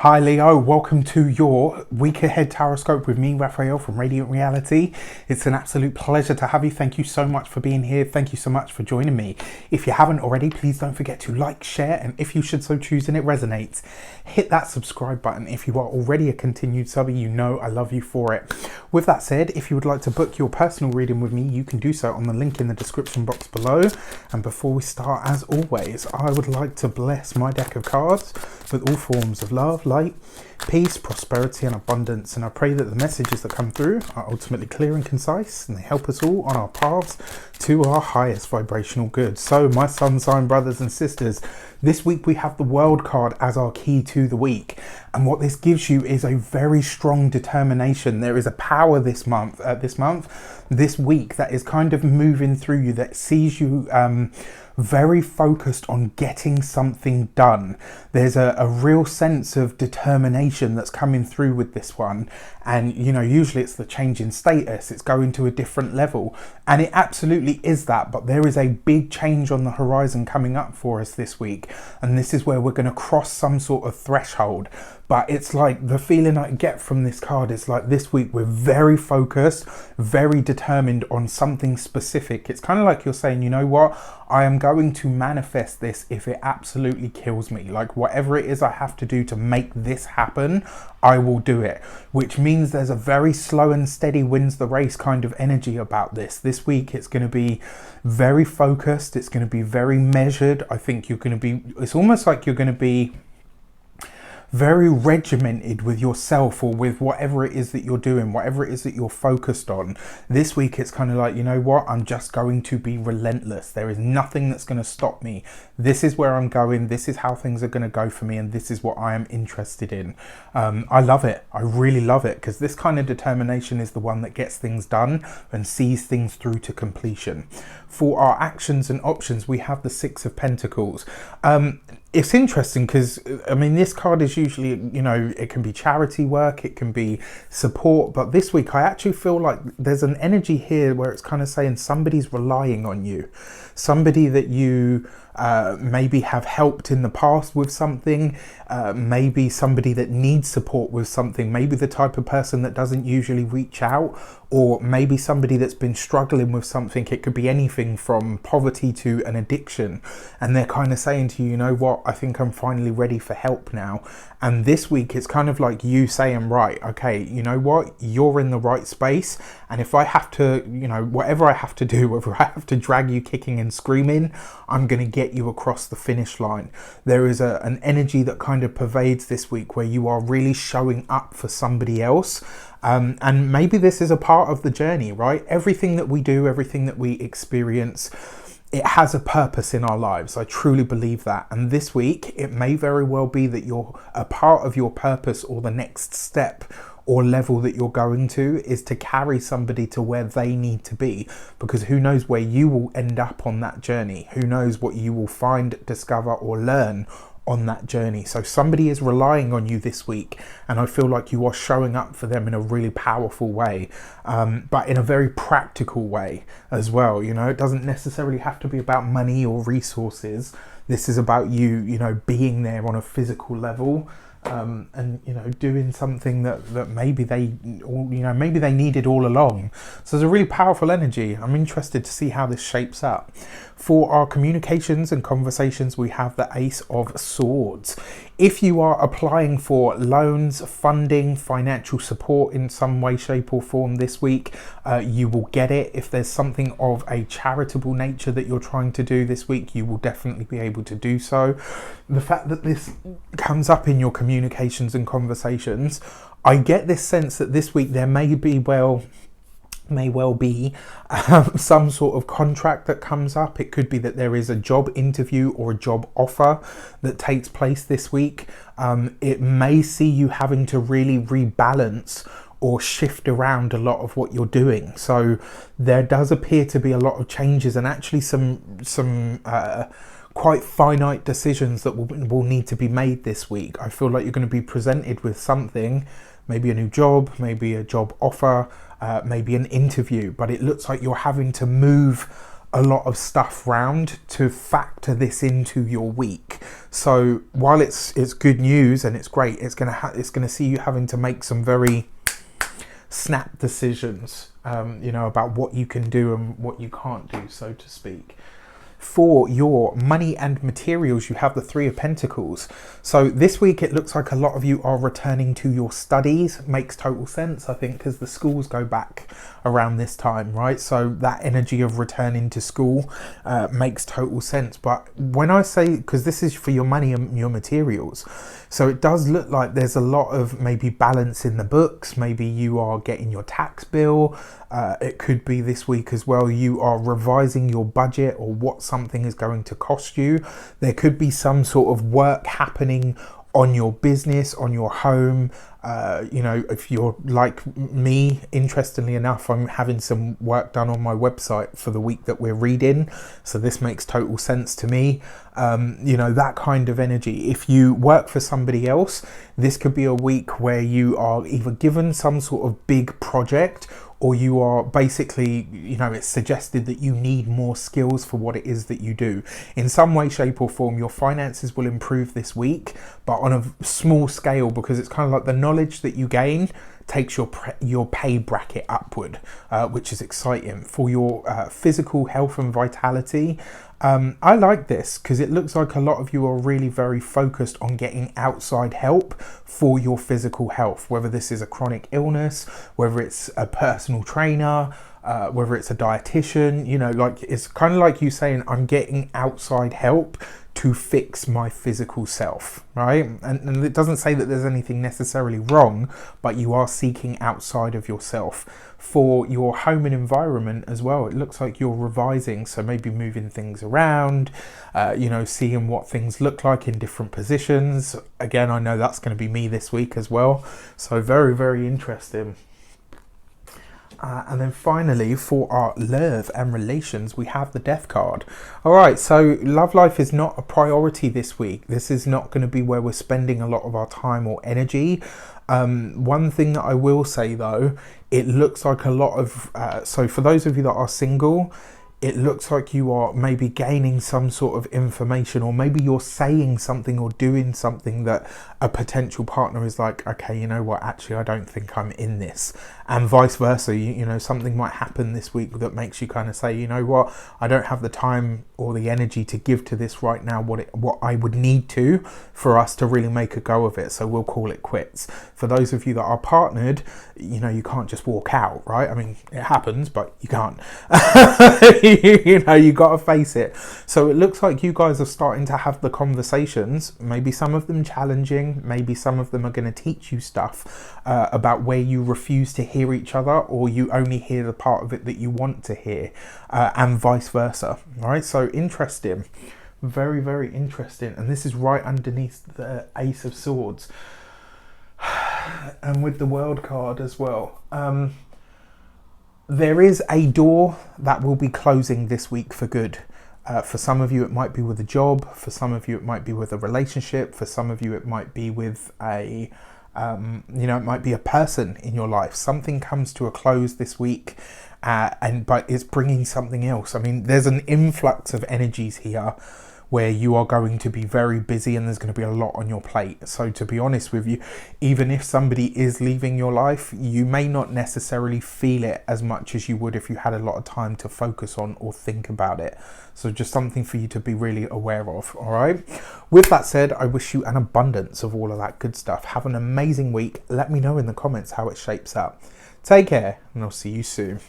Hi Leo, welcome to your week ahead taroscope with me, Raphael from Radiant Reality. It's an absolute pleasure to have you. Thank you so much for being here. Thank you so much for joining me. If you haven't already, please don't forget to like, share, and if you should so choose and it resonates, hit that subscribe button. If you are already a continued subby, you know I love you for it. With that said, if you would like to book your personal reading with me, you can do so on the link in the description box below. And before we start, as always, I would like to bless my deck of cards with all forms of love, light, peace, prosperity and abundance, and I pray that the messages that come through are ultimately clear and concise, and they help us all on our paths to our highest vibrational good. So my sun sign brothers and sisters, this week we have the World card as our key to the week, and what this gives you is a very strong determination. There is a power this week that is kind of moving through you, that sees you very focused on getting something done. There's a real sense of determination that's coming through with this one, and you know, usually it's the change in status, it's going to a different level, and it absolutely is that, but there is a big change on the horizon coming up for us this week, and this is where we're going to cross some sort of threshold. But it's like the feeling I get from this card is like this week we're very focused, very determined on something specific. It's kind of like you're saying, you know what, I am going to manifest this if it absolutely kills me. Like whatever it is I have to do to make this happen, I will do it. Which means there's a very slow and steady wins the race kind of energy about this. This week it's going to be very focused. It's going to be very measured. I think you're going to be, it's almost like you're going to be very regimented with yourself or with whatever it is that you're doing, whatever it is that you're focused on. This week it's kind of like, you know what, I'm just going to be relentless. There is nothing that's going to stop me. This is where I'm going, this is how things are going to go for me, and this is what I am interested in. I love it. I really love it, because this kind of determination is the one that gets things done and sees things through to completion. For our actions and options, we have the Six of Pentacles. It's interesting because, I mean, this card is usually, you know, it can be charity work, it can be support, but this week I actually feel like there's an energy here where it's kind of saying somebody's relying on you. Somebody that you maybe have helped in the past with something, maybe somebody that needs support with something, maybe the type of person that doesn't usually reach out, or maybe somebody that's been struggling with something. It could be anything from poverty to an addiction, and they're kind of saying to you, you know what, I think I'm finally ready for help now. And this week it's kind of like you saying, right, okay, you know what, you're in the right space, and if I have to, you know, whatever I have to do, whether I have to drag you kicking and screaming, I'm going to get you across the finish line. There is an energy that kind of pervades this week where you are really showing up for somebody else. And maybe this is a part of the journey, right? Everything that we do, everything that we experience, it has a purpose in our lives. I truly believe that. And this week, it may very well be that you're a part of your purpose, or the next step or level that you're going to is to carry somebody to where they need to be, because who knows where you will end up on that journey. Who knows what you will find, discover or learn on that journey. So somebody is relying on you this week, and I feel like you are showing up for them in a really powerful way, but in a very practical way as well. You know, it doesn't necessarily have to be about money or resources. This is about you, you know, being there on a physical level, and you know, doing something that maybe they, or you know, maybe they needed all along. So there's a really powerful energy. I'm interested to see how this shapes up. For our communications and conversations, we have the Ace of Swords. If you are applying for loans, funding, financial support in some way, shape or form this week, you will get it. If there's something of a charitable nature that you're trying to do this week, you will definitely be able to do so. The fact that this comes up in your communications and conversations, I get this sense that this week there may well be some sort of contract that comes up. It could be that there is a job interview or a job offer that takes place this week. It may see you having to really rebalance or shift around a lot of what you're doing. So there does appear to be a lot of changes, and actually some quite finite decisions that will need to be made this week. I feel like you're going to be presented with something, maybe a new job, maybe a job offer, maybe an interview, but it looks like you're having to move a lot of stuff round to factor this into your week. So while it's good news and it's great, it's gonna see you having to make some very snap decisions, about what you can do and what you can't do, so to speak. For your money and materials, you have the Three of Pentacles. So this week it looks like a lot of you are returning to your studies. Makes total sense, I think, because the schools go back around this time, right? So that energy of returning to school makes total sense. But when I say, because this is for your money and your materials, so it does look like there's a lot of maybe balance in the books. Maybe you are getting your tax bill. It could be this week as well, you are revising your budget or what something is going to cost you. There could be some sort of work happening on your business, on your home. If you're like me, interestingly enough, I'm having some work done on my website for the week that we're reading. So this makes total sense to me. That kind of energy. If you work for somebody else, this could be a week where you are either given some sort of big project, or you are basically, it's suggested that you need more skills for what it is that you do. In some way, shape or form, your finances will improve this week, but on a small scale, because it's kind of like the knowledge that you gain takes your pay bracket upward, which is exciting. For your physical health and vitality, I like this because it looks like a lot of you are really very focused on getting outside help for your physical health, whether this is a chronic illness, whether it's a personal trainer, whether it's a dietitian, it's kind of like you saying, I'm getting outside help to fix my physical self, right? And it doesn't say that there's anything necessarily wrong, but you are seeking outside of yourself. For your home and environment as well, it looks like you're revising, so maybe moving things around, seeing what things look like in different positions. Again, I know that's going to be me this week as well, so very, very interesting. And then finally, for our love and relations, we have the Death card. All right, so love life is not a priority this week. This is not going to be where we're spending a lot of our time or energy. One thing that I will say though, it looks like a lot of, so for those of you that are single, it looks like you are maybe gaining some sort of information, or maybe you're saying something or doing something that a potential partner is like, okay, you know what, actually I don't think I'm in this, and vice versa. Something might happen this week that makes you kind of say, you know what, I don't have the time or the energy to give to this right now, what I would need to for us to really make a go of it, so we'll call it quits. For those of you that are partnered, you can't just walk out, right? I mean, it happens, but you can't. You got to face it. So it looks like you guys are starting to have the conversations, maybe some of them challenging, maybe some of them are going to teach you stuff about where you refuse to hear each other, or you only hear the part of it that you want to hear, and vice versa. All right, so interesting, very, very interesting. And this is right underneath the Ace of Swords, and with the World card as well. There is a door that will be closing this week for good. For some of you, it might be with a job. For some of you, it might be with a relationship. For some of you, it might be with it might be a person in your life. Something comes to a close this week, but it's bringing something else. I mean, there's an influx of energies here where you are going to be very busy and there's going to be a lot on your plate. So to be honest with you, even if somebody is leaving your life, you may not necessarily feel it as much as you would if you had a lot of time to focus on or think about it. So just something for you to be really aware of, all right? With that said, I wish you an abundance of all of that good stuff. Have an amazing week. Let me know in the comments how it shapes up. Take care, and I'll see you soon.